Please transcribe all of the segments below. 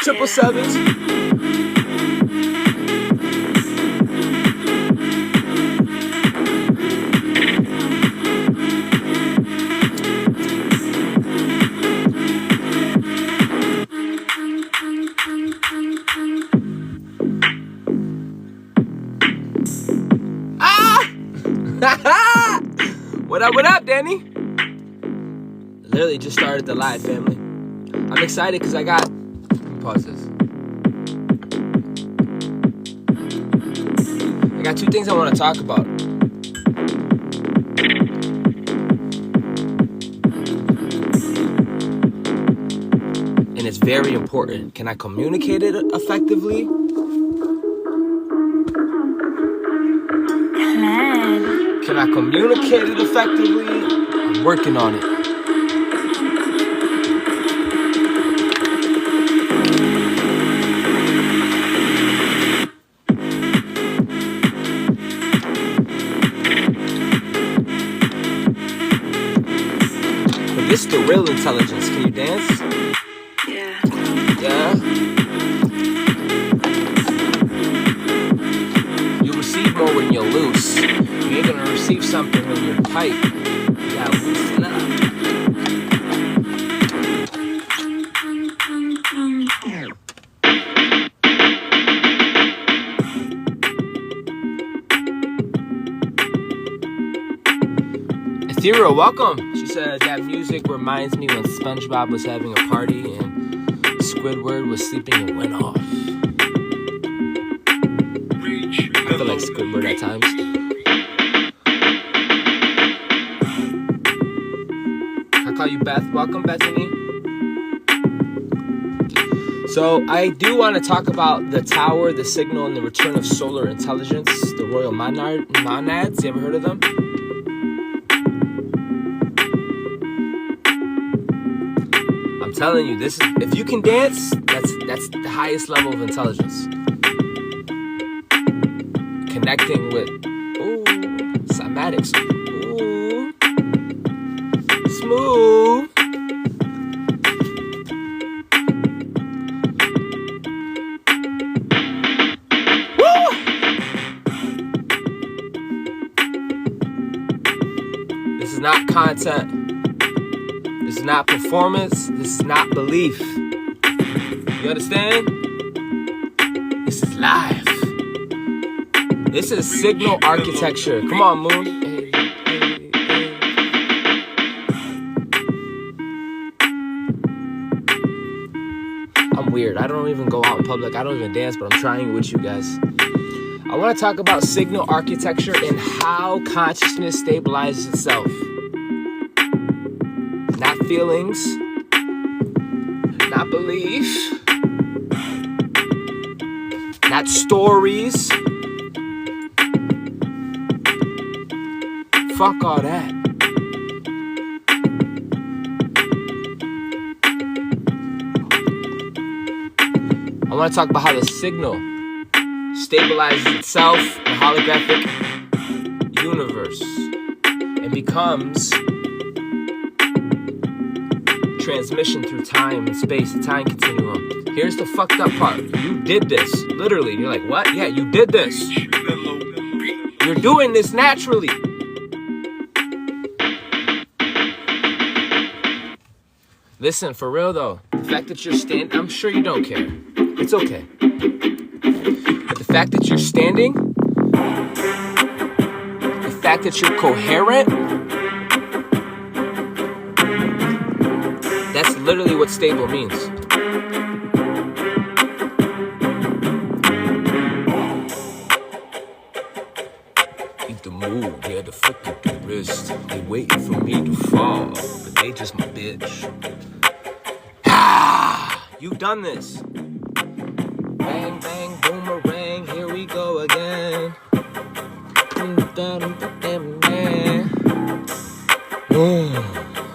triple sevens. What up, Danny? Literally just started the live, family. I'm excited because I got... Let me pause this. I got two things I want to talk about. And it's very important. Can I communicate it effectively? Can I communicate it effectively? I'm working on it. But this is the real intelligence. Can you dance? Yeah. Yeah? You receive more when you're loose. You ain't gonna receive something when you're tight. You gotta loosen up. Ethereal, welcome. She said that music reminds me when SpongeBob was having a party and Squidward was sleeping and went off. I feel like Squidward at times. I call you Beth. Welcome, Bethany. So I do want to talk about the tower, the signal, and the return of solar intelligence, the royal monads. You ever heard of them? I'm telling you, this is, if you can dance, that's the highest level of intelligence. Connecting with cymatics. Ooh, smooth. Woo! This is not content. This is not performance. This is not belief. You understand? This is live. This is signal architecture. Come on, Moon. Hey, hey, hey. I'm weird. I don't even go out in public. I don't even dance, but I'm trying with you guys. I want to talk about signal architecture and how consciousness stabilizes itself. Not feelings, not belief, not stories. Fuck all that. I want to talk about how the signal stabilizes itself in a holographic universe and becomes transmission through time and space, the time continuum. Here's the fucked up part. You did this. Literally. You're like, what? Yeah, you did this. You're doing this naturally. Listen, for real though, the fact that you're standing, I'm sure you don't care. It's okay. But the fact that you're standing, the fact that you're coherent, that's literally what stable means. Eat the move, yeah, the fuck with the wrist. They waiting for me to fall, but they just my bitch. You've done this. Bang, bang, boomerang, here we go again.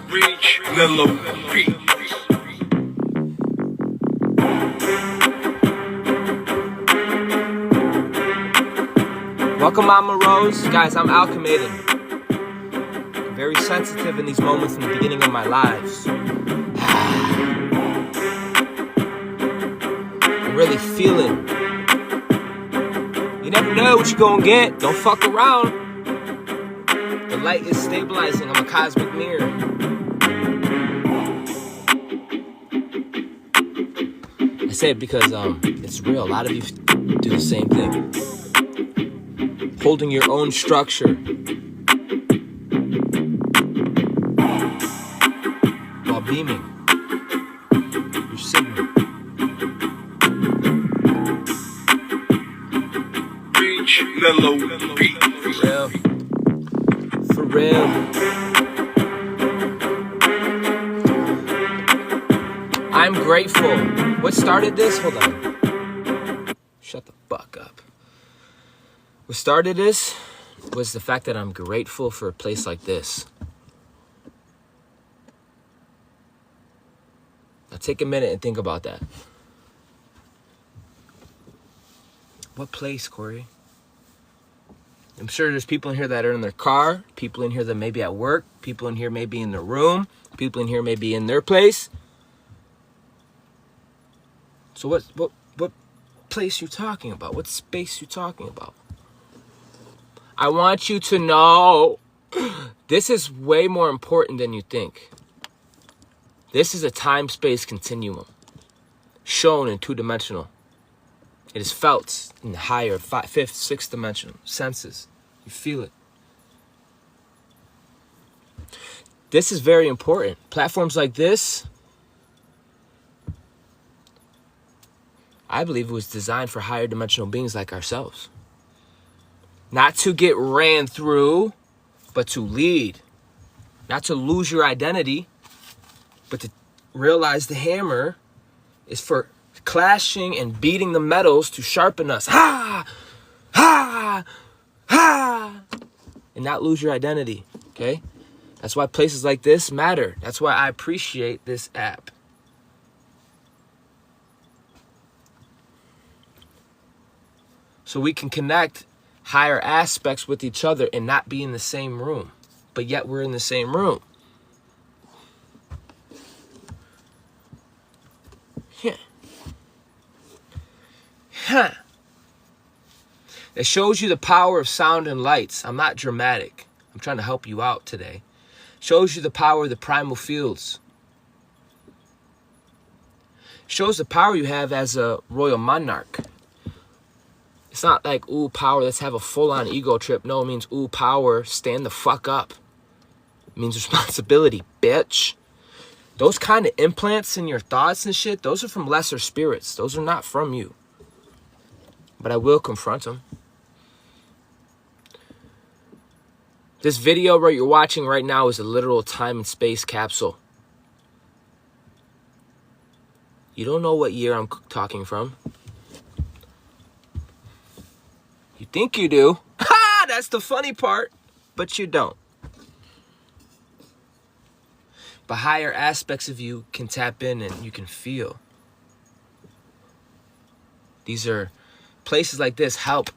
Reach Lilo Beat. Welcome, Mama Rose. Guys, I'm alchemating. Very sensitive in these moments in the beginning of my lives. really feeling. You never know what you're gonna get. Don't fuck around. The light is stabilizing. I'm a cosmic mirror. I say it because it's real. A lot of you do the same thing. Holding your own structure. While beaming. Your signal. Reach mellow beat. For real. For real. I'm grateful. What started this? Hold on. Shut the fuck up. What started this was the fact that I'm grateful for a place like this. Now take a minute and think about that. What place, Corey? I'm sure there's people in here that are in their car, people in here that may be at work, people in here may be in their room, people in here may be in their place. So what place you talking about? What space you talking about? I want you to know this is way more important than you think. This is a time-space continuum shown in 2-dimensional. It is felt in the higher 5th, 6th dimensional senses. You feel it. This is very important. Platforms like this, I believe it was designed for higher dimensional beings like ourselves. Not to get ran through, but to lead. Not to lose your identity, but to realize the hammer is for clashing and beating the metals to sharpen us. Ha! Ha! Ha! And not lose your identity, okay? That's why places like this matter. That's why I appreciate this app. So we can connect higher aspects with each other and not be in the same room. But yet we're in the same room. Yeah. Huh. It shows you the power of sound and lights. I'm not dramatic. I'm trying to help you out today. Shows you the power of the primal fields. Shows the power you have as a royal monarch. It's not like, ooh, power, let's have a full-on ego trip. No, it means, ooh, power, stand the fuck up. It means responsibility, bitch. Those kind of implants in your thoughts and shit, those are from lesser spirits. Those are not from you. But I will confront them. This video you're watching right now is a literal time and space capsule. You don't know what year I'm talking from. You think you do. Ha! That's the funny part. But you don't. But higher aspects of you can tap in and you can feel. These are places like this help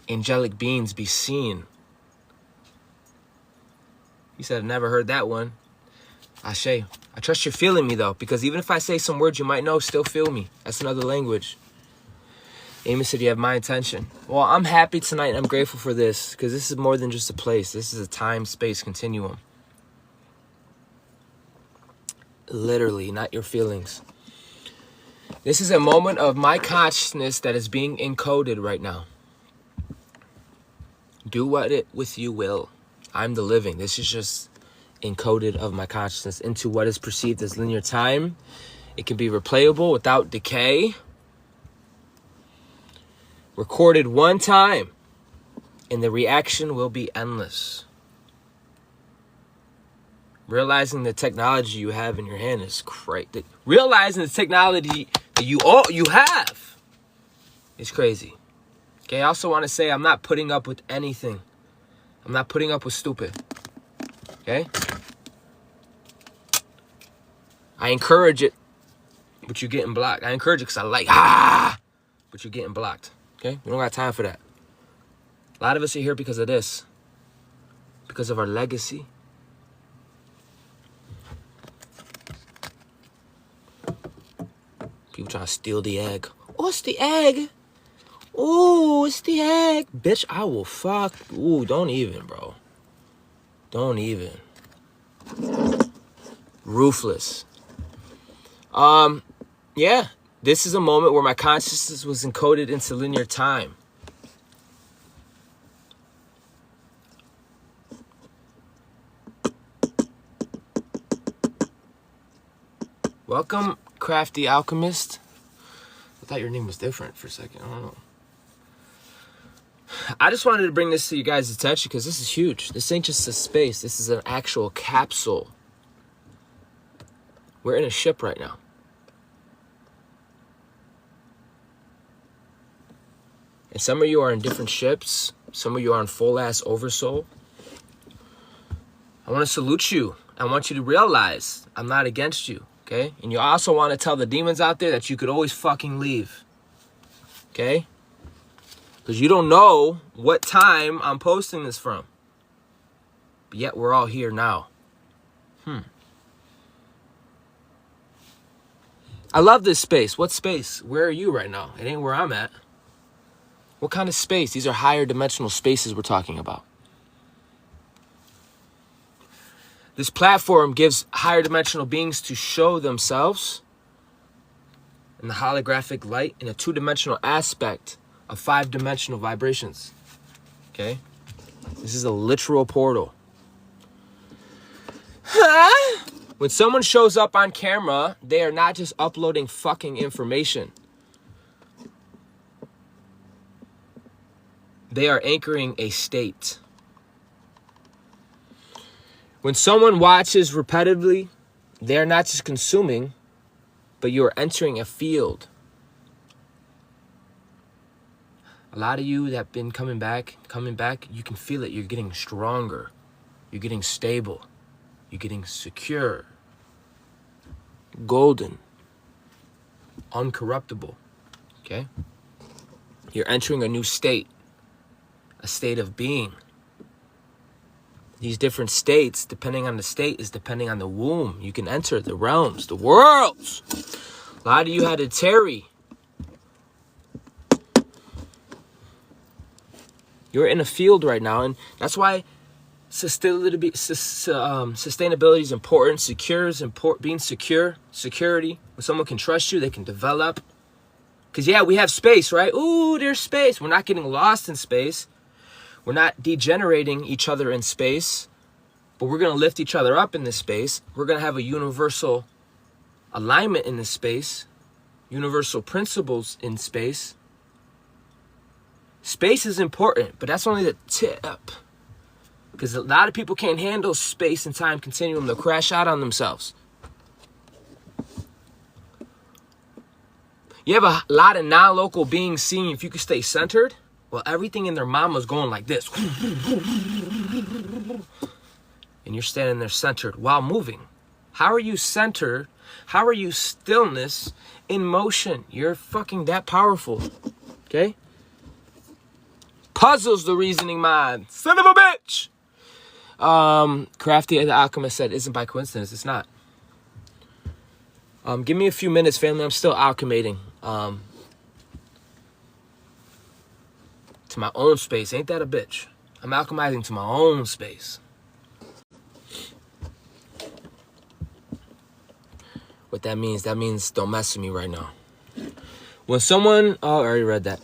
angelic beings be seen. You said, I've never heard that one. Ashe. I trust you're feeling me though, because even if I say some words you might know, still feel me. That's another language. Amos said, you have my attention. Well, I'm happy tonight and I'm grateful for this, because this is more than just a place. This is a time-space continuum. Literally, not your feelings. This is a moment of my consciousness that is being encoded right now. Do what it with you will. I'm the living. This is just encoded of my consciousness into what is perceived as linear time. It can be replayable without decay. Recorded one time, and the reaction will be endless. Realizing the technology you have in your hand is crazy. Realizing the technology that you have is crazy. Okay, I also want to say I'm not putting up with anything. I'm not putting up with stupid. Okay? I encourage it, but you're getting blocked. I encourage it because I like, but you're getting blocked. Okay? We don't got time for that. A lot of us are here because of this. Because of our legacy. People trying to steal the egg. Oh, it's the egg. Ooh, it's the egg. Bitch, I will fuck. Ooh, don't even, bro. Don't even. Ruthless. Yeah. This is a moment where my consciousness was encoded into linear time. Welcome, Crafty Alchemist. I thought your name was different for a second. I don't know. I just wanted to bring this to you guys' attention because this is huge. This ain't just a space. This is an actual capsule. We're in a ship right now. And some of you are in different ships. Some of you are on full-ass oversoul. I want to salute you. I want you to realize I'm not against you, okay? And you also want to tell the demons out there that you could always fucking leave, okay? Because you don't know what time I'm posting this from. But yet we're all here now. I love this space. What space? Where are you right now? It ain't where I'm at. What kind of space? These are higher dimensional spaces we're talking about. This platform gives higher dimensional beings to show themselves in the holographic light in a two-dimensional aspect of five-dimensional vibrations. Okay? This is a literal portal. When someone shows up on camera, they are not just uploading fucking information. They are anchoring a state. When someone watches repetitively, they are not just consuming, but you are entering a field. A lot of you that have been coming back, you can feel it. You're getting stronger. You're getting stable. You're getting secure. Golden. Uncorruptible. Okay? You're entering a new state. A state of being. These different states, depending on the state, is depending on the womb. You can enter the realms, the worlds. A lot of you had to tarry. You're in a field right now, and that's why sustainability is important. Secure is important. Being secure, security. When someone can trust you, they can develop. Because, yeah, we have space, right? Ooh, there's space. We're not getting lost in space. We're not degenerating each other in space, but we're going to lift each other up in this space. We're going to have a universal alignment in this space, universal principles in space. Space is important, but that's only the tip. Because a lot of people can't handle space and time continuum. They'll crash out on themselves. You have a lot of non-local beings seeing if you can stay centered. Well, everything in their mama's going like this. And you're standing there centered while moving. How are you centered? How are you stillness in motion? You're fucking that powerful. Okay? Puzzles the reasoning mind. Son of a bitch! Crafty the Alchemist said, isn't by coincidence. It's not. Give me a few minutes, family. I'm still alchemating. To my own space. Ain't that a bitch? I'm alchemizing to my own space. What that means don't mess with me right now. When someone... Oh, I already read that.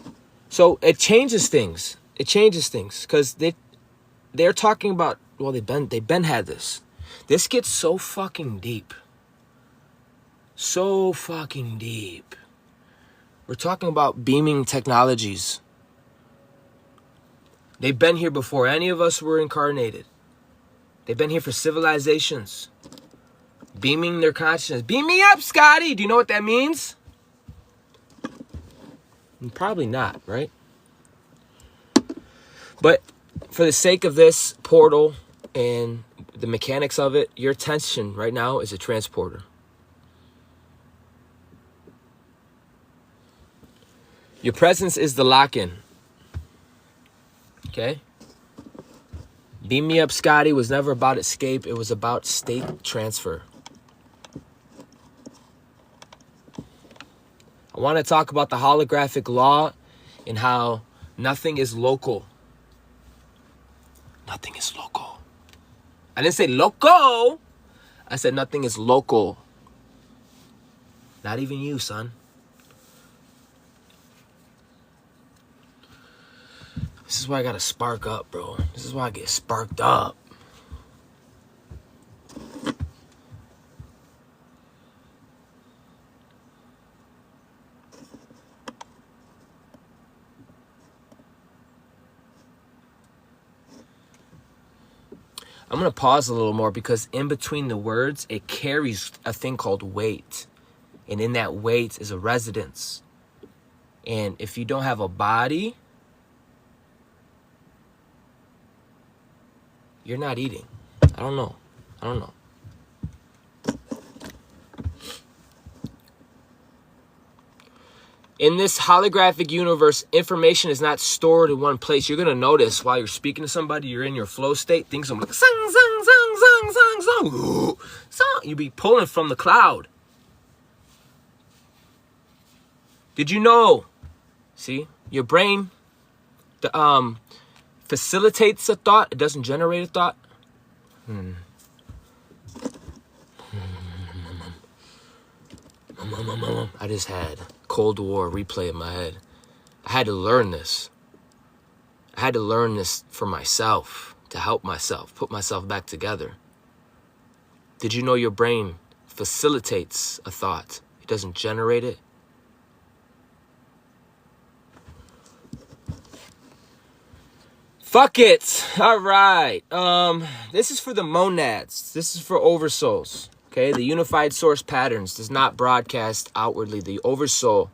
So it changes things. It changes things. Because they're talking about... Well, they've been had this. This gets so fucking deep. So fucking deep. We're talking about beaming technologies. They've been here before any of us were incarnated. They've been here for civilizations. Beaming their consciousness. Beam me up, Scotty! Do you know what that means? Probably not, right? But for the sake of this portal and the mechanics of it, your attention right now is a transporter. Your presence is the lock-in. Okay? Beam Me Up, Scotty was never about escape. It was about state transfer. I want to talk about the holographic law and how nothing is local. Nothing is local. I didn't say loco. I said nothing is local. Not even you, son. This is why I gotta spark up, bro. This is why I get sparked up. I'm going to pause a little more because in between the words, it carries a thing called weight. And in that weight is a resonance. And if you don't have a body, you're not eating. I don't know. In this holographic universe, information is not stored in one place. You're going to notice while you're speaking to somebody, you're in your flow state. Things are like, song. You be pulling from the cloud. Did you know? See, your brain facilitates a thought. It doesn't generate a thought. I just had Cold War replay in my head. I had to learn this. I had to learn this for myself, to help myself, put myself back together. Did you know your brain facilitates a thought? It doesn't generate it. Fuck it. All right. This is for the monads. This is for oversouls. Okay, the unified source patterns does not broadcast outwardly. The oversoul,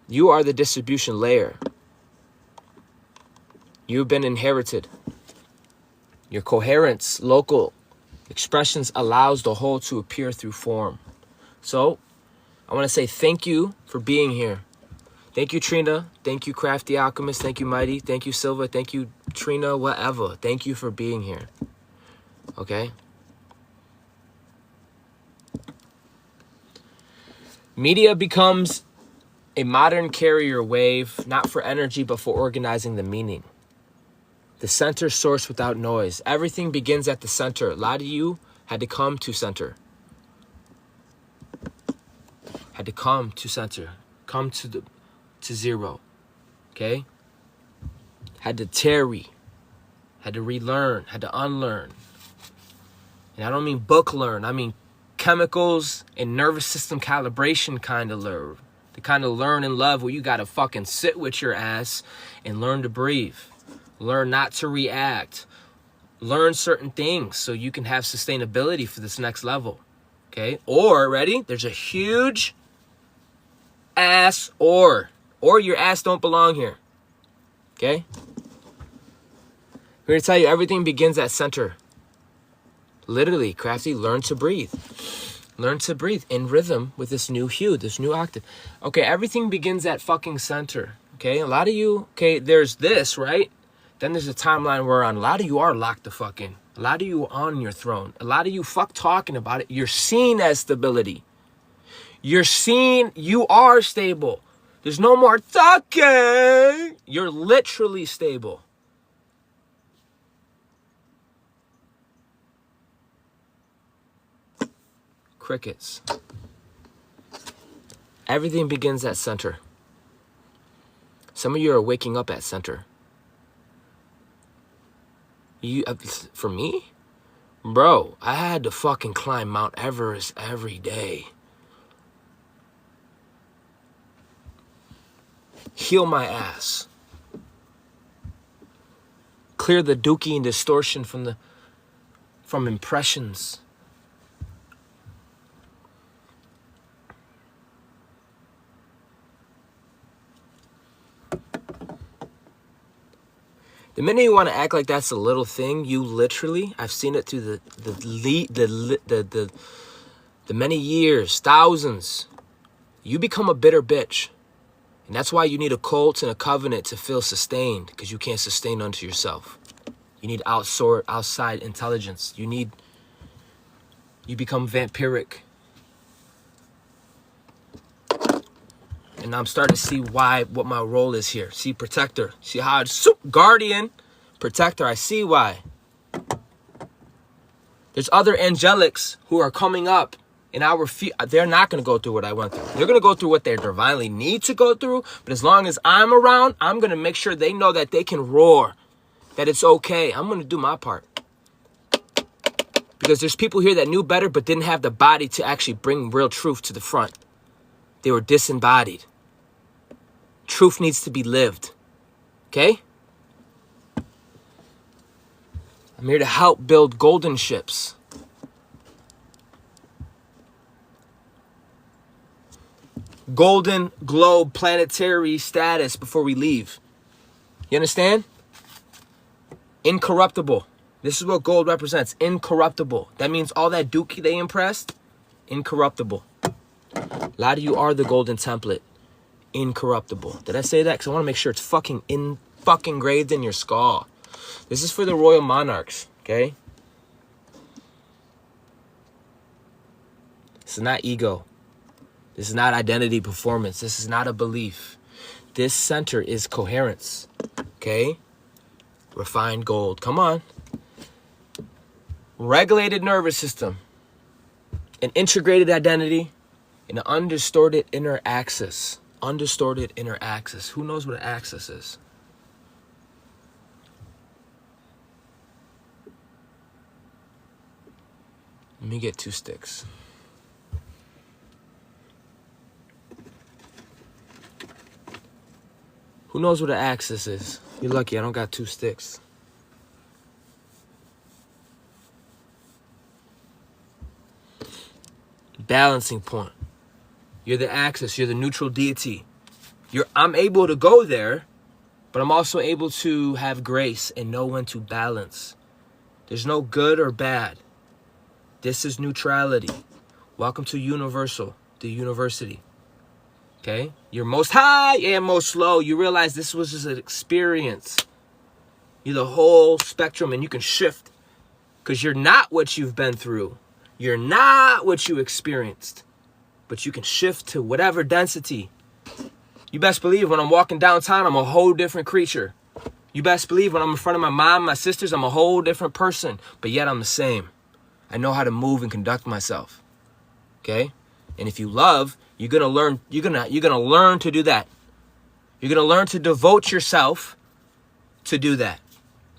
you are the distribution layer. You've been inherited. Your coherence, local expressions allows the whole to appear through form. So, I want to say thank you for being here. Thank you, Trina. Thank you, Crafty Alchemist. Thank you, Mighty. Thank you, Silva. Thank you, Trina, whatever. Thank you for being here. Okay? Media becomes a modern carrier wave, not for energy, but for organizing the meaning. The center source without noise. Everything begins at the center. A lot of you had to come to center. Had to come to center. Come to zero. Okay? Had to tarry. Had to relearn. Had to unlearn. And I don't mean book learn. I mean chemicals and nervous system calibration kind of learn. The kind of learn and love where you got to fucking sit with your ass and learn to breathe. Learn not to react. Learn certain things so you can have sustainability for this next level. Okay? Or, ready? There's a huge ass or your ass don't belong here. Okay? We're going to tell you everything begins at center. Literally, Crafty, learn to breathe. Learn to breathe in rhythm with this new hue, this new octave. Okay, everything begins at fucking center. Okay, a lot of you, okay, there's this, right? Then there's a timeline where a lot of you are locked the fuck in. A lot of you are on your throne. A lot of you fuck talking about it. You're seen as stability. You're seen, you are stable. There's no more talking. You're literally stable. Crickets. Everything begins at center. Some of you are waking up at center. For me? Bro, I had to fucking climb Mount Everest every day. Heal my ass. Clear the dookie and distortion from impressions. The minute you want to act like that's a little thing, you literally, I've seen it through the many years, thousands. You become a bitter bitch. And that's why you need a cult and a covenant to feel sustained, because you can't sustain unto yourself. You need outside intelligence. You become vampiric. And I'm starting to see what my role is here. See, protector. See how it's guardian, protector. I see why. There's other angelics who are coming up in our feet. They're not going to go through what I went through. They're going to go through what they divinely need to go through. But as long as I'm around, I'm going to make sure they know that they can roar, that it's okay. I'm going to do my part. Because there's people here that knew better but didn't have the body to actually bring real truth to the front. They were disembodied. Truth needs to be lived. Okay? I'm here to help build golden ships. Golden globe planetary status before we leave. You understand? Incorruptible. This is what gold represents. Incorruptible. That means all that dookie they impressed, incorruptible. A lot of you are the golden template. Incorruptible. Did I say that? Because I want to make sure it's fucking engraved in your skull. This is for the royal monarchs, okay? This is not ego. This is not identity performance. This is not a belief. This center is coherence, okay? Refined gold. Come on. Regulated nervous system. An integrated identity. And an undistorted inner axis. Undistorted inner axis. Who knows what an axis is? Let me get 2 sticks. Who knows what an axis is? You're lucky I don't got 2 sticks. Balancing point. You're the axis. You're the neutral deity. I'm able to go there, but I'm also able to have grace and know when to balance. There's no good or bad. This is neutrality. Welcome to Universal, the university. Okay? You're most high and most low. You realize this was just an experience. You're the whole spectrum and you can shift. Because you're not what you've been through. You're not what you experienced. But you can shift to whatever density. You best believe when I'm walking downtown, I'm a whole different creature. You best believe when I'm in front of my mom, my sisters, I'm a whole different person. But yet I'm the same. I know how to move and conduct myself. Okay? And if you love, you're gonna learn to do that. You're gonna learn to devote yourself to do that.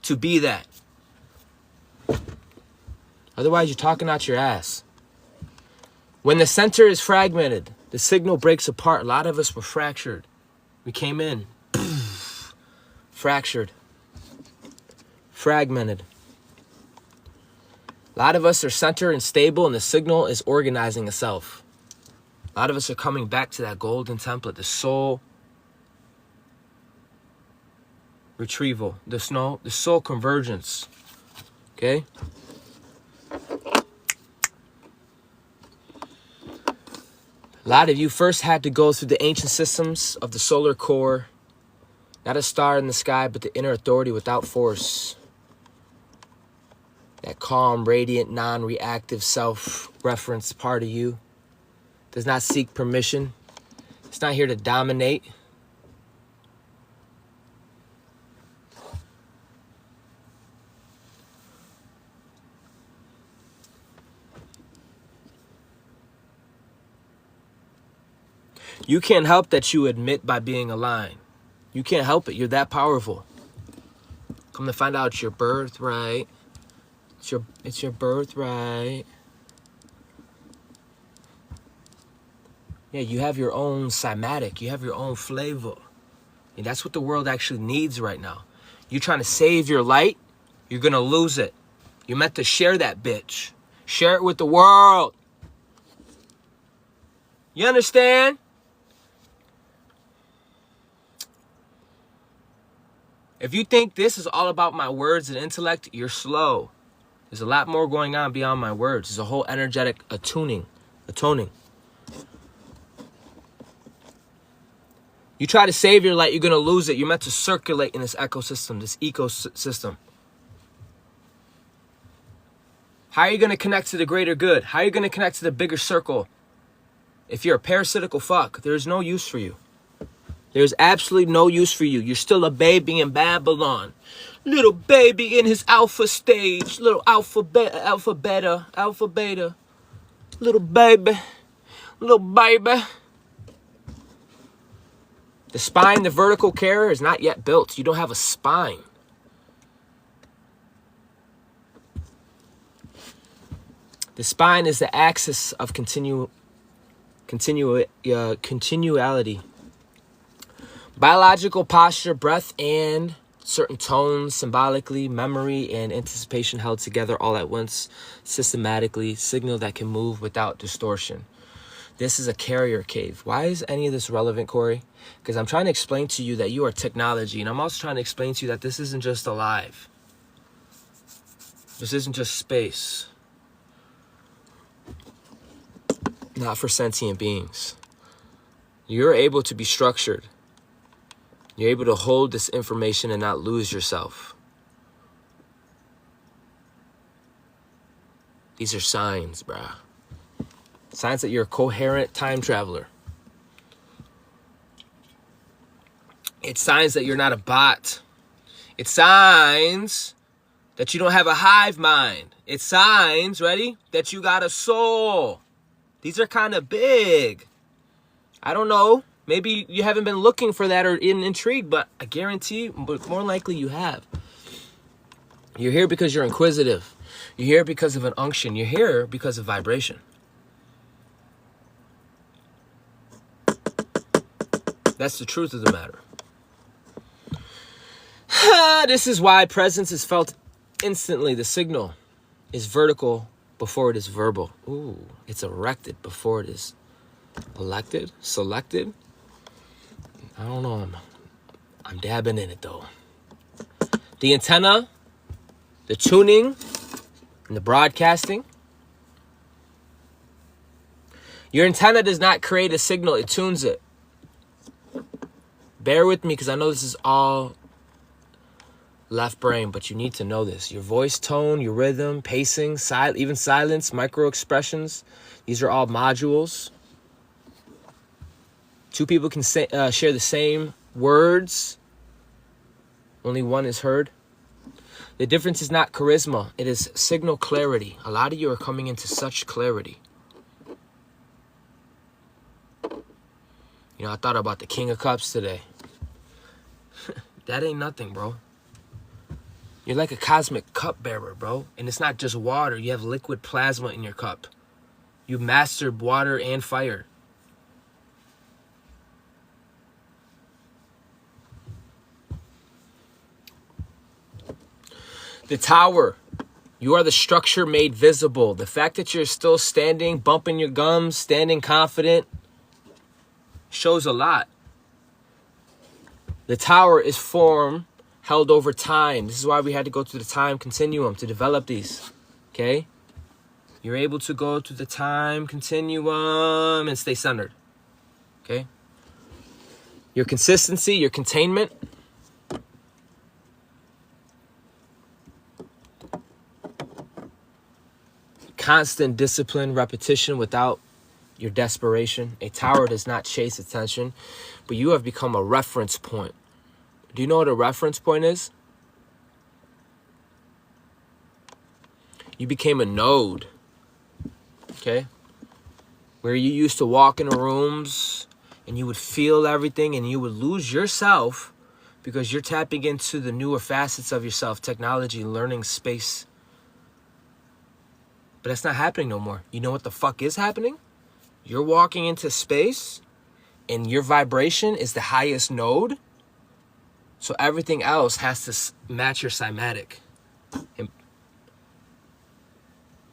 To be that. Otherwise, you're talking out your ass. When the center is fragmented, the signal breaks apart. A lot of us were fractured. We came in. Fractured. Fragmented. A lot of us are centered and stable, and the signal is organizing itself. A lot of us are coming back to that golden template, the soul retrieval, the soul convergence. Okay? A lot of you first had to go through the ancient systems of the solar core. Not a star in the sky, but the inner authority without force. That calm, radiant, non-reactive self-reference part of you does not seek permission. It's not here to dominate. You can't help that you admit by being aligned. You can't help it. You're that powerful. Come to find out, it's your birthright. It's your birthright. Yeah, you have your own cymatic. You have your own flavor. And that's what the world actually needs right now. You're trying to save your light, you're going to lose it. You're meant to share that bitch. Share it with the world. You understand? If you think this is all about my words and intellect, you're slow. There's a lot more going on beyond my words. There's a whole energetic atoning. You try to save your light, you're going to lose it. You're meant to circulate in this ecosystem. How are you going to connect to the greater good? How are you going to connect to the bigger circle? If you're a parasitical fuck, there's no use for you. There's absolutely no use for you. You're still a baby in Babylon. Little baby in his alpha stage. Little alpha beta. Little baby. The spine, the vertical carrier is not yet built. You don't have a spine. The spine is the axis of continuality. Biological posture, breath, and certain tones, symbolically, memory, and anticipation held together all at once, systematically, signal that can move without distortion. This is a carrier cave. Why is any of this relevant, Corey? Because I'm trying to explain to you that you are technology, and I'm also trying to explain to you that this isn't just alive. This isn't just space. Not for sentient beings. You're able to be structured. You're able to hold this information and not lose yourself. These are signs, bruh. Signs that you're a coherent time traveler. It's signs that you're not a bot. It's signs that you don't have a hive mind. It's signs, ready, that you got a soul. These are kind of big. I don't know. Maybe you haven't been looking for that or intrigued, but I guarantee more likely you have. You're here because you're inquisitive. You're here because of an unction. You're here because of vibration. That's the truth of the matter. This is why presence is felt instantly. The signal is vertical before it is verbal. Ooh, it's erected before it is elected, selected. I don't know. I'm dabbing in it though. The antenna, the tuning, and the broadcasting. Your antenna does not create a signal, it tunes it. Bear with me because I know this is all left brain, but you need to know this. Your voice tone, your rhythm, pacing, even silence, micro expressions. These are all modules. Two people can share the same words. Only one is heard. The difference is not charisma. It is signal clarity. A lot of you are coming into such clarity. You know, I thought about the King of Cups today. That ain't nothing, bro. You're like a cosmic cup bearer, bro. And it's not just water. You have liquid plasma in your cup. You mastered water and fire. The tower. You are the structure made visible. The fact that you're still standing, bumping your gums, standing confident, shows a lot. The tower is form held over time. This is why we had to go through the time continuum to develop these. Okay? You're able to go to the time continuum and stay centered. Okay? Your consistency, your containment. Constant discipline, repetition without your desperation. A tower does not chase attention, but you have become a reference point. Do you know what a reference point is? You became a node, okay? Where you used to walk in rooms and you would feel everything and you would lose yourself because you're tapping into the newer facets of yourself, technology, learning, space. But that's not happening no more. You know what the fuck is happening? You're walking into space and your vibration is the highest node. So everything else has to match your cymatic. And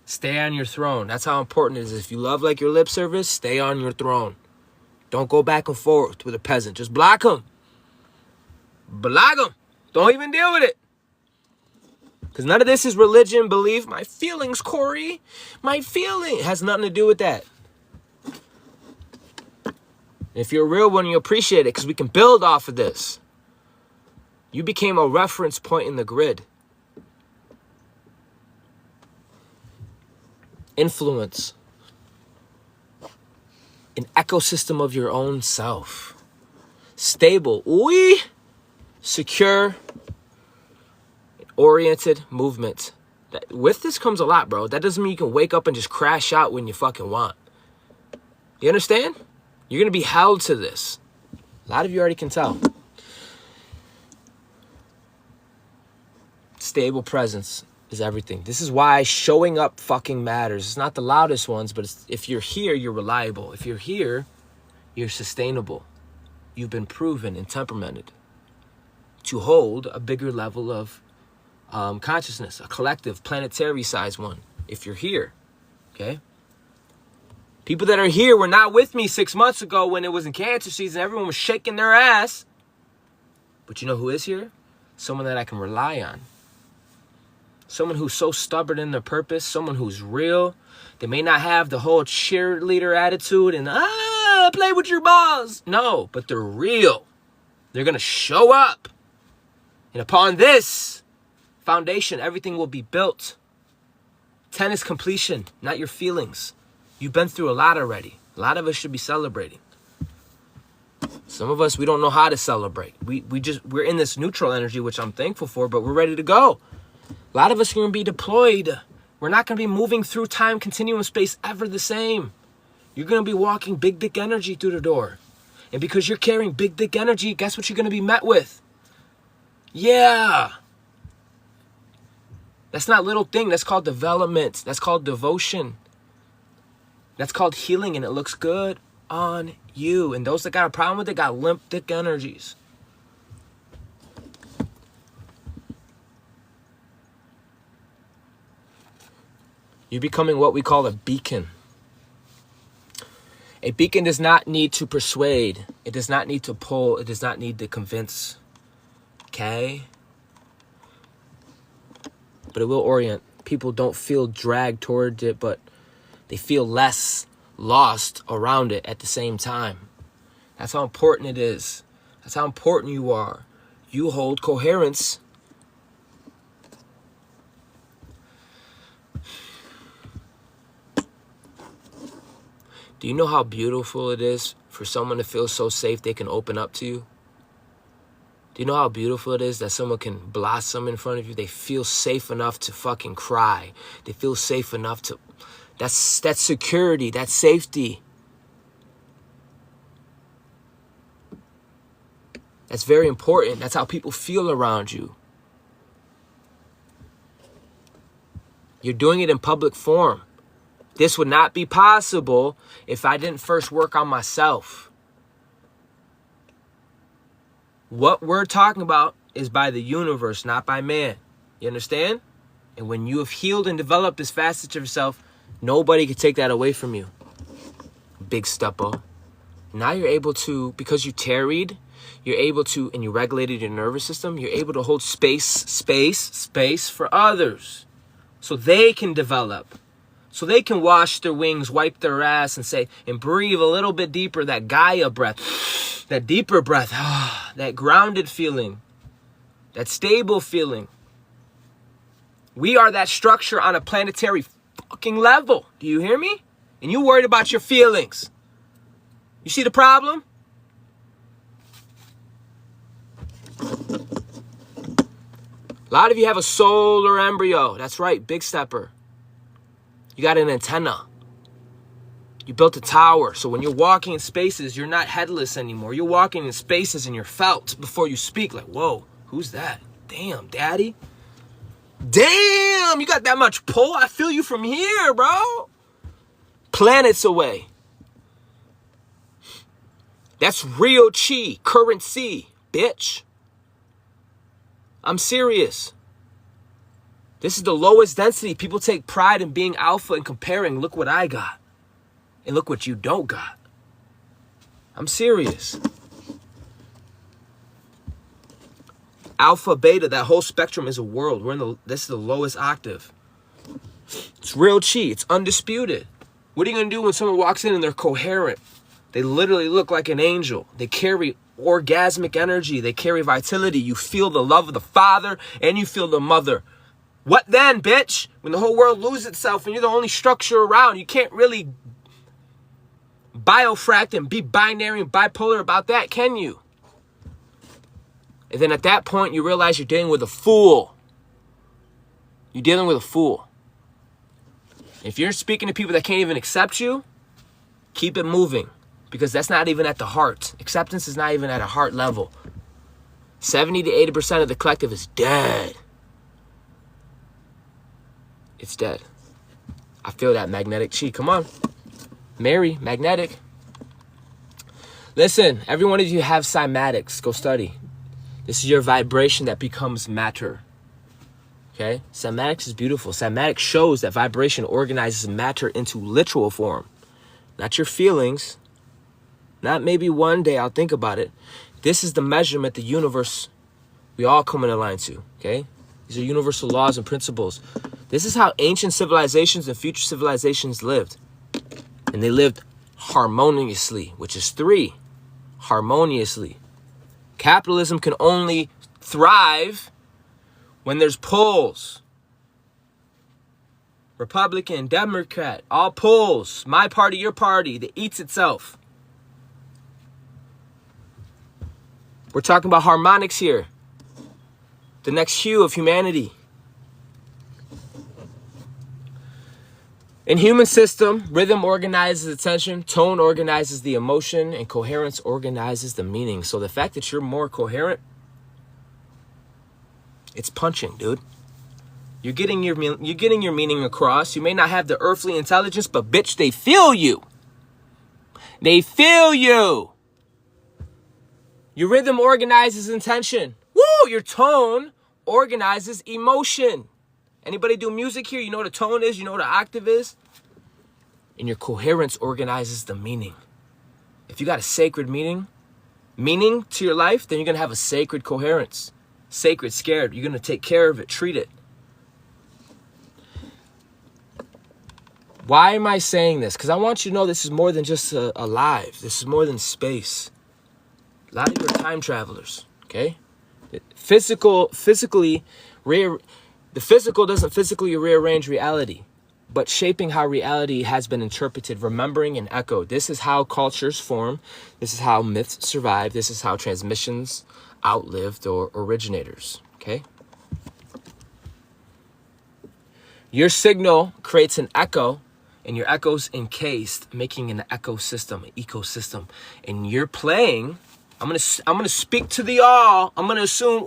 stay on your throne. That's how important it is. If you love like your lip service, stay on your throne. Don't go back and forth with a peasant. Just block him. Block him. Don't even deal with it. Because none of this is religion, belief. My feelings, Corey. My feeling has nothing to do with that. If you're a real one, you appreciate it because we can build off of this. You became a reference point in the grid. Influence. An ecosystem of your own self. stable, secure, oriented movement. With this comes a lot, bro. That doesn't mean you can wake up and just crash out when you fucking want. You understand? You're going to be held to this. A lot of you already can tell. Stable presence is everything. This is why showing up fucking matters. It's not the loudest ones, but if you're here, you're reliable. If you're here, you're sustainable. You've been proven and temperamented to hold a bigger level of consciousness, a collective, planetary size one. If you're here, okay? People that are here were not with me 6 months ago when it was in cancer season. Everyone was shaking their ass. But you know who is here? Someone that I can rely on. Someone who's so stubborn in their purpose. Someone who's real. They may not have the whole cheerleader attitude and, play with your balls. No, but they're real. They're going to show up. And upon this foundation, everything will be built. 10 is completion, not your feelings. You've been through a lot already. A lot of us should be celebrating. Some of us, we don't know how to celebrate. We're in this neutral energy, which I'm thankful for, but we're ready to go. A lot of us are going to be deployed. We're not going to be moving through time, continuum, space ever the same. You're going to be walking big dick energy through the door. And because you're carrying big dick energy, guess what you're going to be met with? Yeah. That's not little thing. That's called development. That's called devotion. That's called healing, and it looks good on you. And those that got a problem with it got limp dick energies. You're becoming what we call a beacon. A beacon does not need to persuade. It does not need to pull. It does not need to convince. Okay? But it will orient. People don't feel dragged towards it, but they feel less lost around it at the same time. That's how important it is. That's how important you are. You hold coherence. Do you know how beautiful it is for someone to feel so safe they can open up to you? Do you know how beautiful it is that someone can blossom in front of you? They feel safe enough to fucking cry. They feel safe enough to... That's security. That's safety. That's very important. That's how people feel around you. You're doing it in public form. This would not be possible if I didn't first work on myself. What we're talking about is by the universe, not by man. You understand? And when you have healed and developed this facet of yourself, nobody can take that away from you. Big steppo. Now you're able to, because you tarried, you're able to, and you regulated your nervous system, you're able to hold space for others. So they can develop. So they can wash their wings, wipe their ass, and say, and breathe a little bit deeper, that Gaia breath, that deeper breath, that grounded feeling, that stable feeling. We are that structure on a planetary fucking level. Do you hear me? And you worried about your feelings. You see the problem? A lot of you have a solar embryo. That's right, big stepper. You got an antenna. You built a tower. So when you're walking in spaces, you're not headless anymore. You're walking in spaces and you're felt before you speak. Like, whoa, who's that? Damn, daddy. Damn, you got that much pull? I feel you from here, bro. Planets away. That's real chi, currency, bitch. I'm serious. This is the lowest density. People take pride in being alpha and comparing. Look what I got. And look what you don't got. I'm serious. Alpha, beta, that whole spectrum is a world. This is the lowest octave. It's real chi. It's undisputed. What are you going to do when someone walks in and they're coherent? They literally look like an angel. They carry orgasmic energy. They carry vitality. You feel the love of the father and you feel the mother. What then, bitch? When the whole world loses itself and you're the only structure around, you can't really biofract and be binary and bipolar about that, can you? And then at that point, you realize you're dealing with a fool. You're dealing with a fool. If you're speaking to people that can't even accept you, keep it moving. Because that's not even at the heart. Acceptance is not even at a heart level. 70 to 80% of the collective is dead. It's dead. I feel that magnetic chi. Come on. Mary, magnetic. Listen, every one of you have cymatics. Go study. This is your vibration that becomes matter. Okay? Cymatics is beautiful. Cymatics shows that vibration organizes matter into literal form. Not your feelings. Not maybe one day I'll think about it. This is the measurement the universe we all come in line to. Okay? These are universal laws and principles. This is how ancient civilizations and future civilizations lived. And they lived harmoniously, which is 3. Harmoniously. Capitalism can only thrive when there's poles. Republican, Democrat, all poles. My party, your party. That eats itself. We're talking about harmonics here. The next hue of humanity. In human system, rhythm organizes attention, tone organizes the emotion, and coherence organizes the meaning. So the fact that you're more coherent, it's punching, dude. You're getting your meaning across. You may not have the earthly intelligence, but bitch, they feel you. They feel you. Your rhythm organizes intention. Woo! Your tone organizes emotion. Anybody do music here? You know what a tone is? You know what an octave is? And your coherence organizes the meaning. If you got a sacred meaning to your life, then you're going to have a sacred coherence. Sacred, scared. You're going to take care of it, treat it. Why am I saying this? Because I want you to know this is more than just a live. This is more than space. A lot of you are time travelers, okay? The physical doesn't physically rearrange reality, but shaping how reality has been interpreted, remembering and echoed. This is how cultures form. This is how myths survive. This is how transmissions outlived or originators, okay? Your signal creates an echo, and your echo's encased, making an ecosystem, an ecosystem. And you're playing. I'm gonna speak to the all. I'm gonna assume,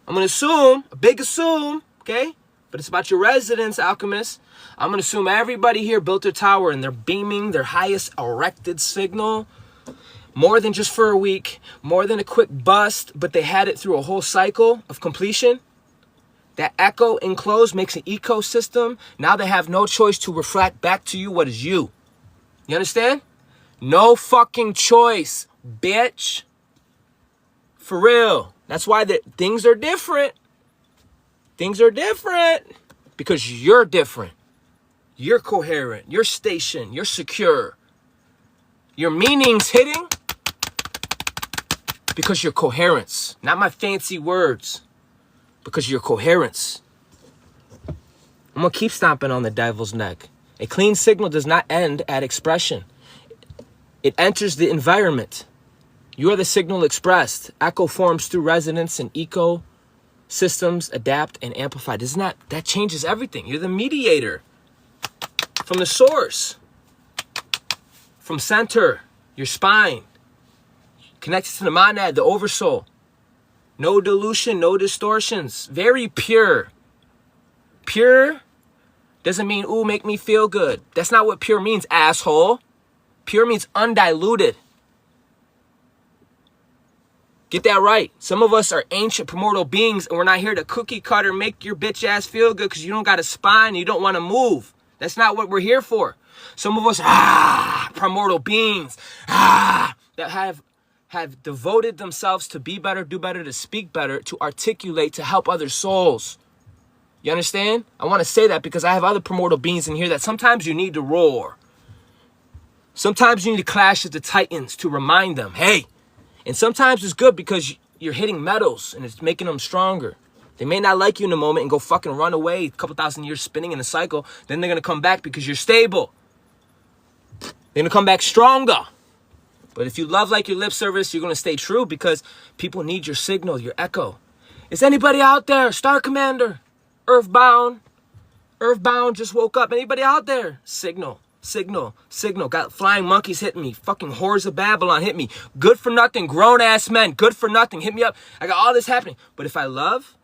I'm gonna assume, a big assume, okay? But it's about your residents, alchemists. I'm gonna assume everybody here built their tower and they're beaming their highest erected signal. More than just for a week, more than a quick bust, but they had it through a whole cycle of completion. That echo enclosed makes an ecosystem. Now they have no choice to reflect back to you what is you. You understand? No fucking choice, bitch. For real. That's why things are different. Things are different because you're different. You're coherent. You're stationed. You're secure. Your meaning's hitting because your coherence. Not my fancy words. Because your coherence. I'm going to keep stomping on the devil's neck. A clean signal does not end at expression. It enters the environment. You are the signal expressed. Echo forms through resonance and ecosystems adapt and amplify. That changes everything. You're the mediator from the source, from center, your spine, connected to the monad, the oversoul. No dilution, no distortions. Very pure. Pure doesn't mean, ooh, make me feel good. That's not what pure means, asshole. Pure means undiluted. Get that right. Some of us are ancient primordial beings and we're not here to cookie cutter make your bitch ass feel good because you don't got a spine and you don't want to move. That's not what we're here for. Some of us, primordial beings, that have devoted themselves to be better, do better, to speak better, to articulate, to help other souls. You understand? I want to say that because I have other primordial beings in here that sometimes you need to roar. Sometimes you need to clash with the titans to remind them, hey. And sometimes it's good because you're hitting metals and it's making them stronger. They may not like you in a moment and go fucking run away a couple thousand years spinning in a cycle. Then they're going to come back because you're stable. They're going to come back stronger. But if you love like your lip service, you're going to stay true because people need your signal, your echo. Is anybody out there? Star Commander, Earthbound. Earthbound just woke up. Anybody out there? Signal, signal, signal. Got flying monkeys hitting me. Fucking whores of Babylon hit me. Good for nothing. Grown ass men. Good for nothing. Hit me up. I got all this happening. But if I love,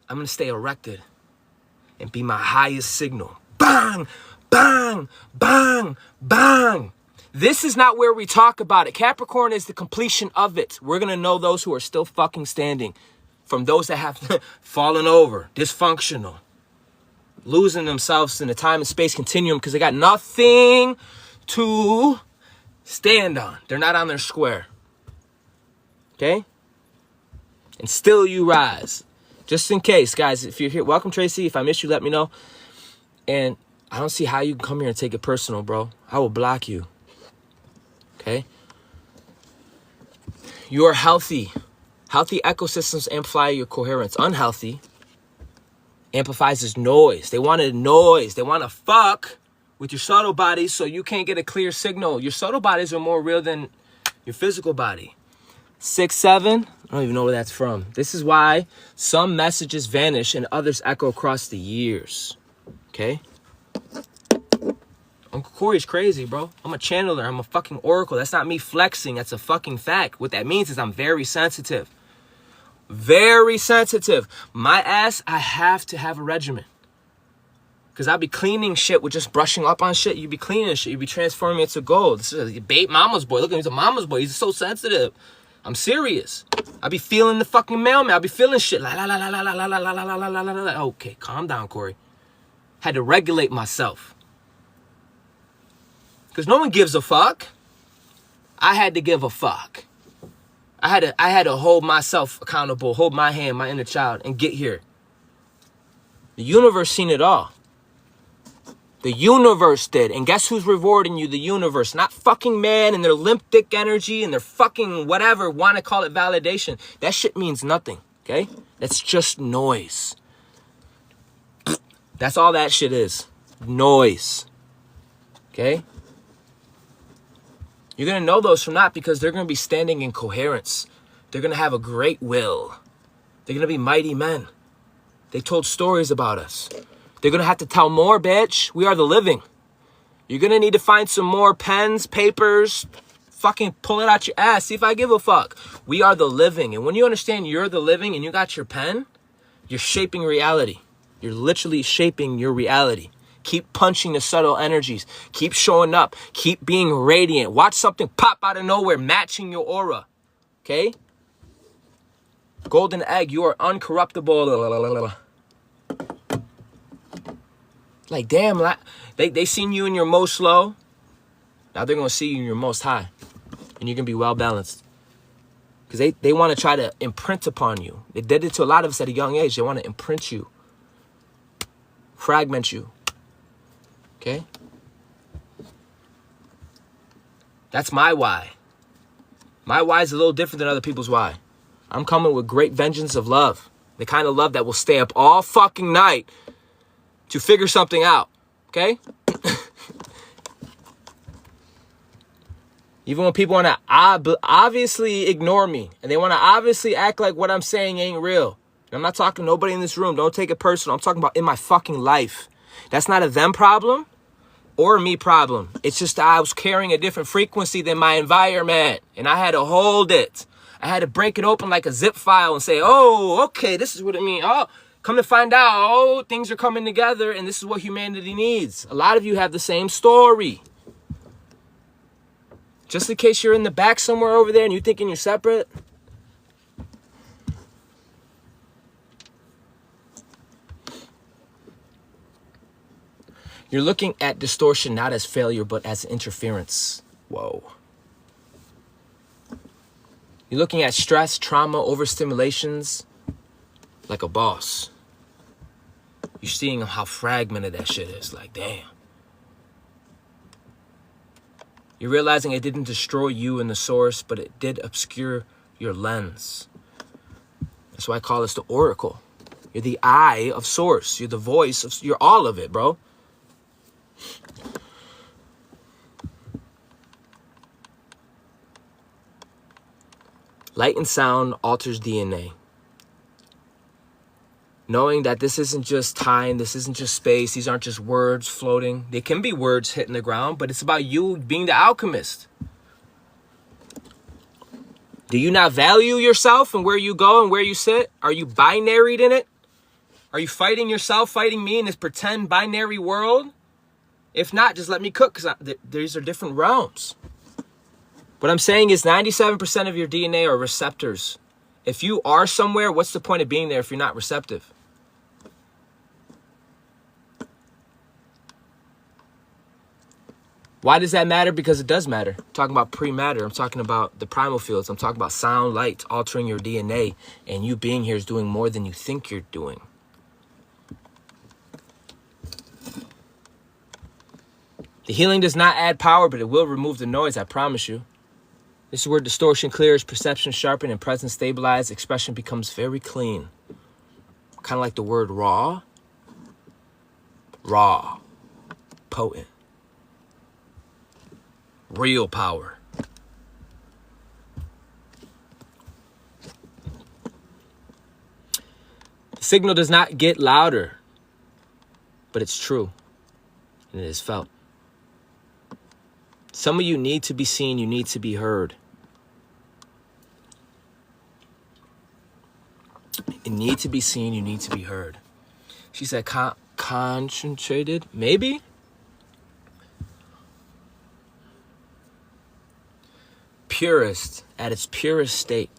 I'm going to stay erected and be my highest signal. Bang, bang, bang, bang. This is not where we talk about it. Capricorn is the completion of it. We're going to know those who are still fucking standing from those that have fallen over, dysfunctional, losing themselves in the time and space continuum because they got nothing to stand on. They're not on their square. Okay? And still you rise. Just in case, guys, if you're here, welcome, Tracy. If I miss you, let me know. And I don't see how you can come here and take it personal, bro. I will block you. Okay? You are healthy. Healthy ecosystems amplify your coherence. Unhealthy amplifies this noise. They want a noise. They want to fuck with your subtle bodies so you can't get a clear signal. Your subtle bodies are more real than your physical body. 6-7, I don't even know where that's from. This is why some messages vanish and others echo across the years. Okay? Uncle Corey's crazy, bro. I'm a channeler. I'm a fucking oracle. That's not me flexing. That's a fucking fact. What that means is I'm very sensitive. Very sensitive. My ass, I have to have a regimen. Because I'll be cleaning shit with just brushing up on shit. You be cleaning shit. You be transforming it to gold. This is a bait mama's boy. Look at him. He's a mama's boy. He's so sensitive. I'm serious. I be feeling the fucking mailman. I be feeling shit. La la la la la la la la la la la la la. Okay, calm down, Corey. Had to regulate myself. Because no one gives a fuck. I had to give a fuck. I had to hold myself accountable, hold my hand, my inner child, and get here. The universe seen it all. The universe did. And guess who's rewarding you? The universe. Not fucking man and their limp dick energy and their fucking whatever, want to call it validation. That shit means nothing, okay? That's just noise. That's all that shit is. Noise. Okay? You're going to know those from that because they're going to be standing in coherence. They're going to have a great will. They're going to be mighty men. They told stories about us. They're going to have to tell more, bitch. We are the living. You're going to need to find some more pens, papers, fucking pull it out your ass. See if I give a fuck. We are the living. And when you understand you're the living and you got your pen, you're shaping reality. You're literally shaping your reality. Keep punching the subtle energies. Keep showing up. Keep being radiant. Watch something pop out of nowhere, matching your aura. Okay? Golden egg, you are uncorruptible. Like, damn, they seen you in your most low. Now they're going to see you in your most high. And you're going to be well balanced. Because they want to try to imprint upon you. They did it to a lot of us at a young age. They want to imprint you. Fragment you. Okay? That's my why. My why is a little different than other people's why. I'm coming with great vengeance of love. The kind of love that will stay up all fucking night to figure something out. Okay? Even when people want to obviously ignore me. And they want to obviously act like what I'm saying ain't real. And I'm not talking to nobody in this room. Don't take it personal. I'm talking about in my fucking life. That's not a them problem. Or a me problem. It's just that I was carrying a different frequency than my environment. And I had to hold it. I had to break it open like a zip file and say, oh, okay, this is what it means. Oh, come to find out, oh, things are coming together and this is what humanity needs. A lot of you have the same story. Just in case you're in the back somewhere over there and you're thinking you're separate. You're looking at distortion not as failure, but as interference. Whoa. You're looking at stress, trauma, overstimulations like a boss. You're seeing how fragmented that shit is. Like, damn. You're realizing it didn't destroy you and the source, but it did obscure your lens. That's why I call this the oracle. You're the eye of source. You're the voice of, you're all of it, bro. Light and sound alters DNA. Knowing that this isn't just time, this isn't just space, these aren't just words floating. They can be words hitting the ground, but it's about you being the alchemist. Do you not value yourself and where you go and where you sit? Are you binaried in it? Are you fighting yourself, fighting me in this pretend binary world? If not, just let me cook, because these are different realms. What I'm saying is 97% of your DNA are receptors. If you are somewhere, what's the point of being there if you're not receptive? Why does that matter? Because it does matter. I'm talking about pre-matter. I'm talking about the primal fields. I'm talking about sound, light, altering your DNA. And you being here is doing more than you think you're doing. The healing does not add power, but it will remove the noise, I promise you. This is where distortion clears, perception sharpened, and presence stabilized. Expression becomes very clean. Kind of like the word raw. Raw. Potent. Real power. The signal does not get louder, but it's true, and it is felt. Some of you need to be seen, you need to be heard. You need to be seen, you need to be heard. She said concentrated, maybe? Purest, at its purest state.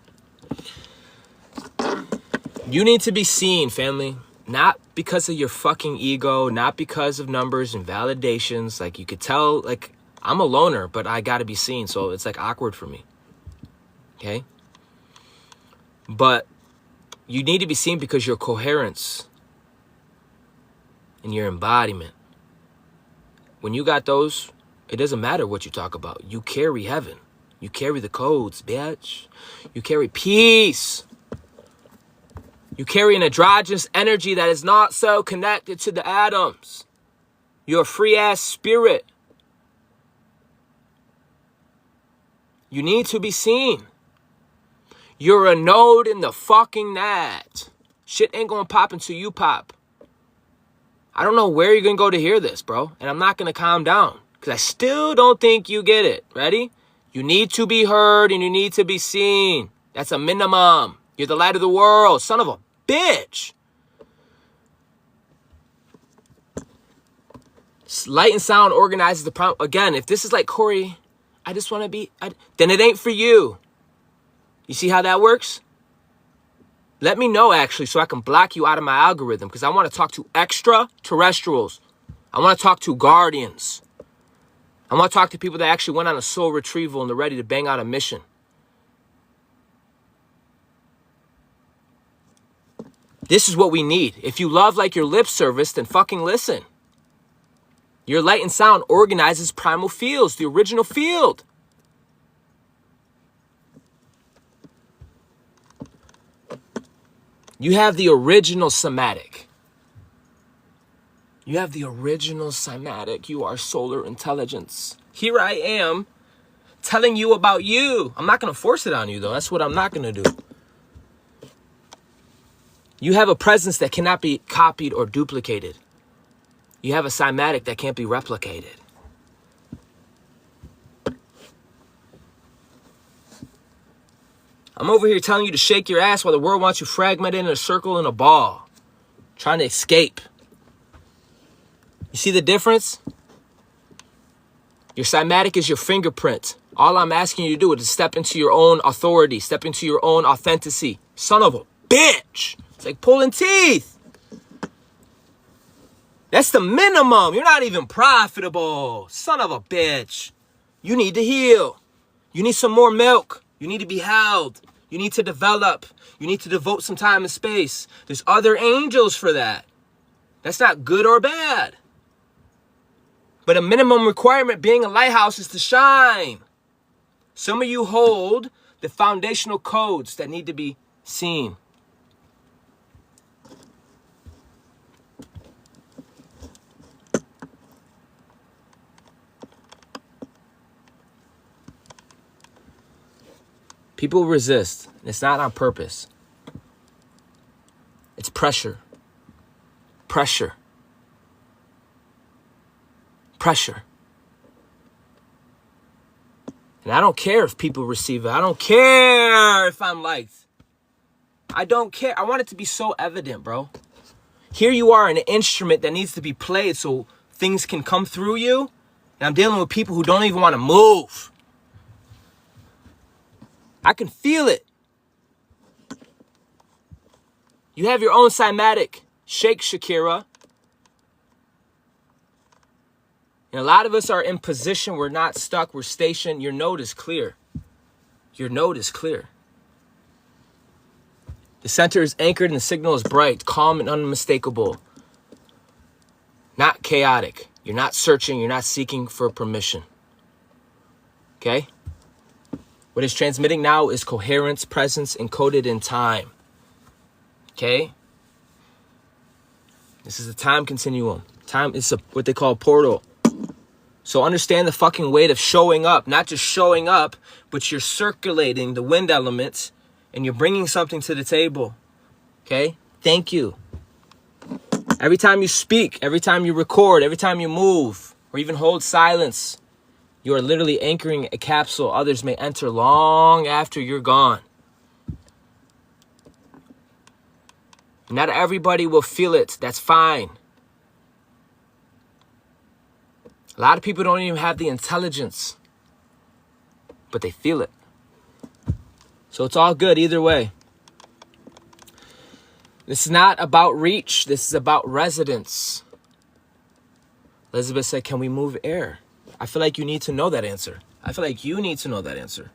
You need to be seen, family. Not because of your fucking ego, not because of numbers and validations. Like, you could tell, like, I'm a loner, but I gotta be seen, so it's like awkward for me. Okay? But you need to be seen because your coherence and your embodiment. When you got those, it doesn't matter what you talk about. You carry heaven. You carry the codes, bitch. You carry peace. You carry an androgynous energy that is not so connected to the atoms. You're a free-ass spirit. You need to be seen. You're a node in the fucking net. Shit ain't gonna pop until you pop. I don't know where you're gonna go to hear this, bro. And I'm not gonna calm down, because I still don't think you get it. Ready? You need to be heard and you need to be seen. That's a minimum. You're the light of the world. Son of a bitch. Light and sound organizes the problem. Again, if this is like, Corey, I just want to be, then it ain't for you. You see how that works? Let me know, actually, so I can block you out of my algorithm, because I want to talk to extraterrestrials. I want to talk to guardians. I want to talk to people that actually went on a soul retrieval and they're ready to bang out a mission. This is what we need. If you love like your lip service, then fucking listen. Your light and sound organizes primal fields, the original field. You have the original somatic. You have the original somatic. You are solar intelligence. Here I am telling you about you. I'm not going to force it on you, though. That's what I'm not going to do. You have a presence that cannot be copied or duplicated. You have a cymatic that can't be replicated. I'm over here telling you to shake your ass while the world wants you fragmented in a circle in a ball, trying to escape. You see the difference? Your cymatic is your fingerprint. All I'm asking you to do is to step into your own authority, step into your own authenticity. Son of a bitch. It's like pulling teeth. That's the minimum. You're not even profitable. Son of a bitch. You need to heal. You need some more milk. You need to be held. You need to develop. You need to devote some time and space. There's other angels for that. That's not good or bad. But a minimum requirement being a lighthouse is to shine. Some of you hold the foundational codes that need to be seen. People resist. It's not on purpose. It's pressure. Pressure. Pressure. And I don't care if people receive it. I don't care if I'm liked. I don't care. I want it to be so evident, bro. Here you are, an instrument that needs to be played so things can come through you. And I'm dealing with people who don't even want to move. I can feel it. You have your own cymatic. Shake, Shakira. And a lot of us are in position. We're not stuck. We're stationed. Your note is clear. Your note is clear. The center is anchored and the signal is bright, calm and unmistakable. Not chaotic. You're not searching. You're not seeking for permission. Okay? What is transmitting now is coherence, presence, encoded in time. Okay? This is a time continuum. Time is what they call a portal. So understand the fucking weight of showing up. Not just showing up, but you're circulating the wind elements and you're bringing something to the table. Okay? Thank you. Every time you speak, every time you record, every time you move, or even hold silence, you are literally anchoring a capsule others may enter long after you're gone. Not everybody will feel it. That's fine. A lot of people don't even have the intelligence, but they feel it. So it's all good either way. This is not about reach. This is about residence. Elizabeth said, can we move air? I feel like you need to know that answer. I feel like you need to know that answer.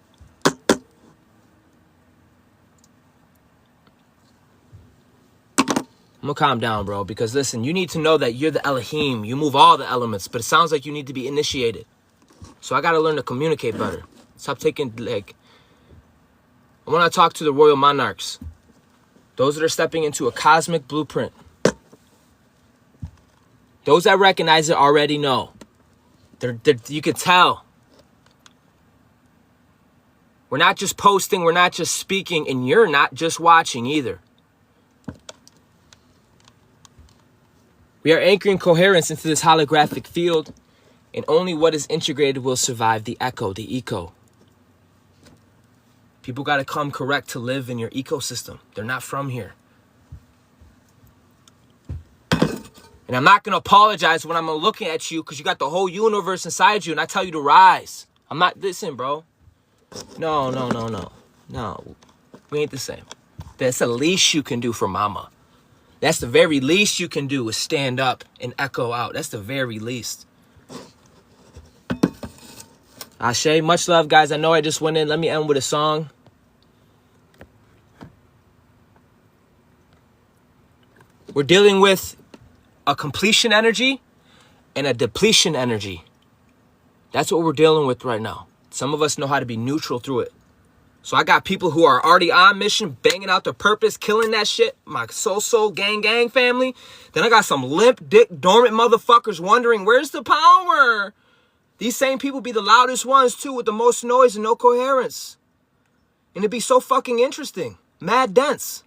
I'm gonna calm down, bro, because listen, you need to know that you're the Elohim. You move all the elements, but it sounds like you need to be initiated. So I gotta learn to communicate better. Stop taking, I wanna talk to the royal monarchs. Those that are stepping into a cosmic blueprint. Those that recognize it already know. You can tell. We're not just posting, we're not just speaking, and you're not just watching either. We are anchoring coherence into this holographic field, and only what is integrated will survive the echo, the eco. People got to come correct to live in your ecosystem. They're not from here. And I'm not going to apologize when I'm looking at you because you got the whole universe inside you and I tell you to rise. I'm not, listen, bro. No. We ain't the same. That's the least you can do for mama. That's the very least you can do is stand up and echo out. That's the very least. Ashe, much love, guys. I know I just went in. Let me end with a song. We're dealing with a completion energy and a depletion energy. That's what we're dealing with right now. Some of us know how to be neutral through it. So I got people who are already on mission, banging out their purpose, killing that shit. My soul gang family. Then I got some limp dick dormant motherfuckers wondering, where's the power? These same people be the loudest ones too, with the most noise and no coherence. And it'd be so fucking interesting. Mad dense.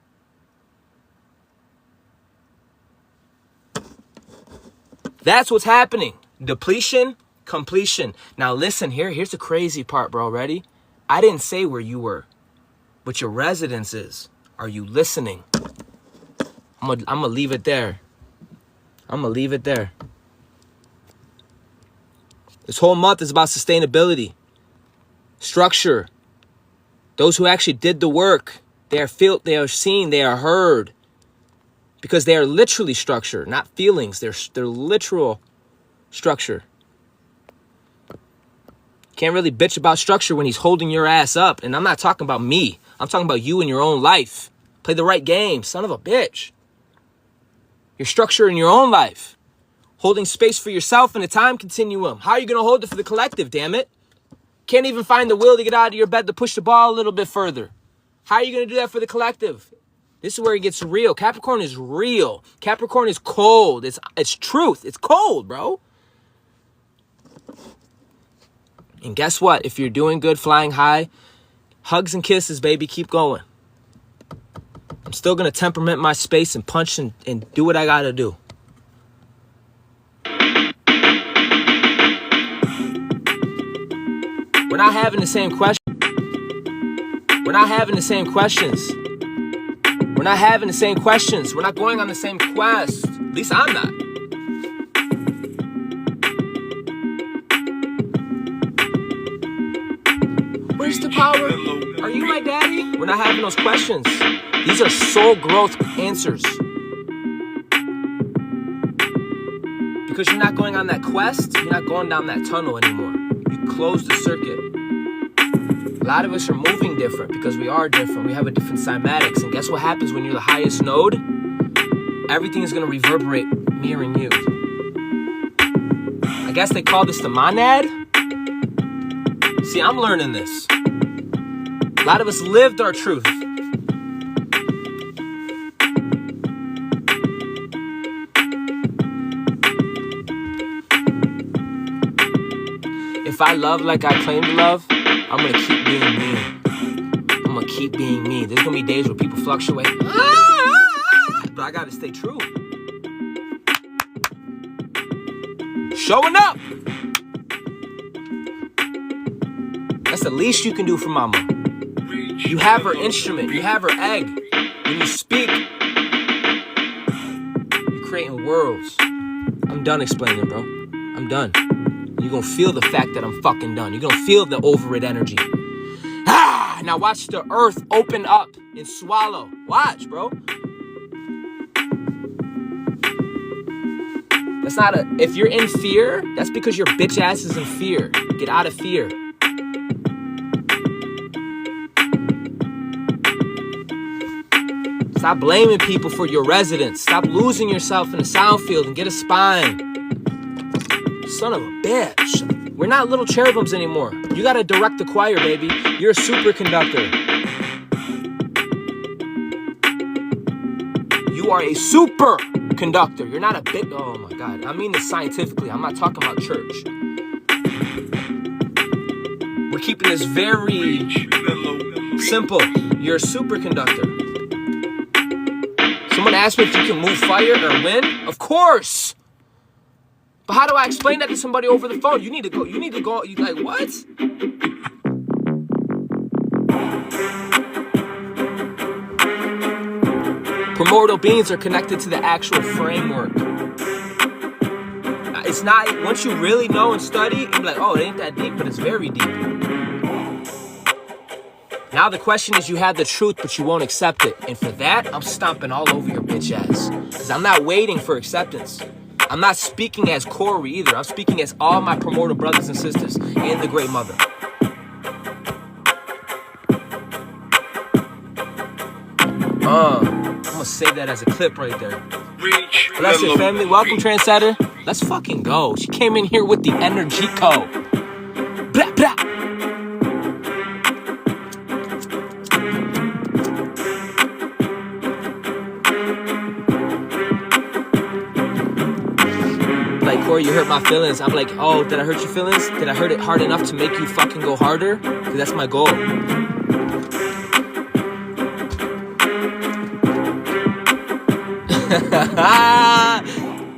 That's what's happening. Depletion, completion. Now listen, here's the crazy part, bro. Ready? I didn't say where you were, but your residence is. Are you listening? I'm gonna leave it there. This whole month is about sustainability, structure. Those who actually did the work, they are felt, they are seen, they are heard. Because they are literally structure, not feelings. They're literal structure. Can't really bitch about structure when he's holding your ass up. And I'm not talking about me. I'm talking about you in your own life. Play the right game, son of a bitch. Your structure in your own life. Holding space for yourself in a time continuum. How are you going to hold it for the collective, damn it? Can't even find the will to get out of your bed to push the ball a little bit further. How are you going to do that for the collective? This is where it gets real. Capricorn is real. Capricorn is cold. It's truth. It's cold, bro. And guess what? If you're doing good, flying high, Hugs and kisses, baby. Keep going. I'm still going to temperament my space and punch and do what I got to do. We're not having the same question. We're not having the same questions. We're not having the same questions. We're not going on the same quest. At least I'm not. Where's the power? Are you my daddy? We're not having those questions. These are soul growth answers. Because you're not going on that quest, you're not going down that tunnel anymore. You close the circuit. A lot of us are moving different because we are different. We have a different cymatics. And guess what happens when you're the highest node? Everything is going to reverberate mirroring you. I guess they call this the monad. See, I'm learning this. A lot of us lived our truth. If I love like I claim to love, I'm going to keep being me. I'm going to keep being me. There's going to be days where people fluctuate. But I got to stay true. Showing up. That's the least you can do for mama. You have her instrument. You have her egg. When you speak, you're creating worlds. I'm done explaining, bro. I'm done. You're going to feel the fact that I'm fucking done. You're going to feel the over it energy. Now watch the earth open up and swallow. Watch, bro. That's not a... If you're in fear, that's because your bitch ass is in fear. Get out of fear. Stop blaming people for your residence. Stop losing yourself in the sound field and get a spine. Son of a bitch. We're not little cherubims anymore. You gotta direct the choir, baby. You're a superconductor. You are a superconductor. You're not a bit. Oh my God. I mean this scientifically. I'm not talking about church. We're keeping this very simple. You're a superconductor. Someone asked me if you can move fire or wind. Of course. But how do I explain that to somebody over the phone? You need to go. You like, what? Primordial beings are connected to the actual framework. It's not, once you really know and study, you'll be like, oh, it ain't that deep, but it's very deep. Now the question is, you have the truth, but you won't accept it. And for that, I'm stomping all over your bitch ass. Because I'm not waiting for acceptance. I'm not speaking as Corey either. I'm speaking as all my primordial brothers and sisters and the Great Mother. I'm gonna save that as a clip right there. Bless your family. Welcome, Trendsetter. Let's fucking go. She came in here with the energy code. Blah, blah. Like, Corey, you hurt my feelings. I'm like, oh, did I hurt your feelings? Did I hurt it hard enough to make you fucking go harder? Because that's my goal.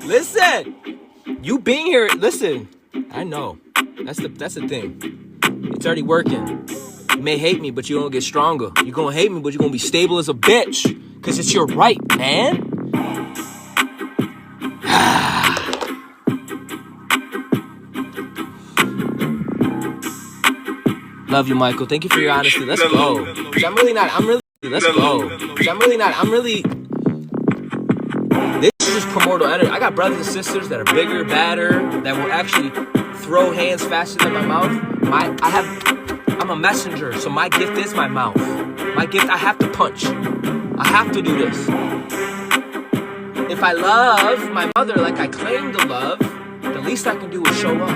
Listen, you being here, listen, I know, that's the thing. It's already working. You may hate me, but you're gonna get stronger. You're gonna hate me, but you're gonna be stable as a bitch. Because it's your right, man. Love you, Michael. Thank you for your honesty. Let's go. Let's go. This is just primordial energy. I got brothers and sisters that are bigger, badder, that will actually throw hands faster than my mouth. I'm a messenger, so my gift is my mouth. My gift, I have to punch. I have to do this. If I love my mother like I claim to love, the least I can do is show up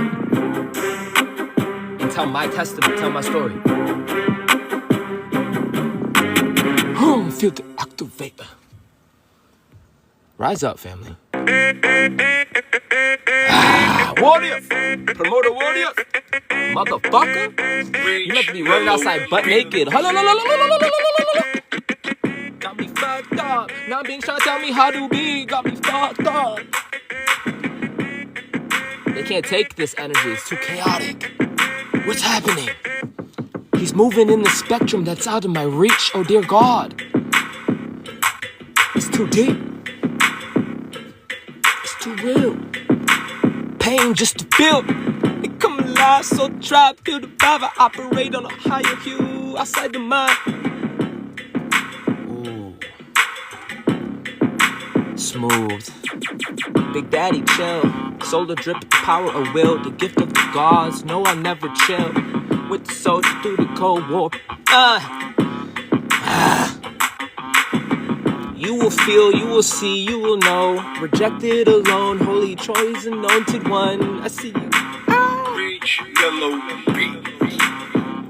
and tell my testament, tell my story. Feel the activate. Rise up, family. warrior, promoter warrior, motherfucker. You meant to be running outside butt naked. Got me fucked up. Now being trying to tell me how to be. Got me fucked up. They can't take this energy. It's too chaotic. What's happening? He's moving in the spectrum that's out of my reach. Oh dear God. It's too deep. It's too real. Pain just to feel. It come alive, so trapped. Feel the vibe. I operate on a higher hue. Outside the mind. Ooh. Smooth. Big Daddy chill. Solar drip, the power of will. The gift of the gods. No, I'll never chill. With the soldier through the Cold War. You will feel, you will see, you will know. Rejected alone, holy choice, anointed one. I see you. Reach yellow beat.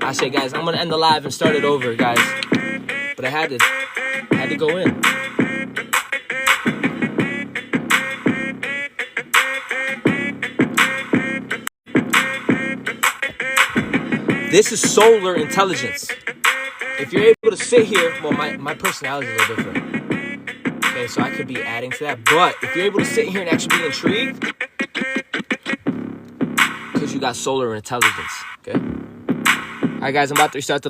I say, guys, I'm gonna end the live and start it over, guys. But I had to go in. This is solar intelligence. If you're able to sit here, well, my personality is a little different. Okay, so I could be adding to that. But if you're able to sit here and actually be intrigued, because you got solar intelligence, okay? All right, guys, I'm about to restart the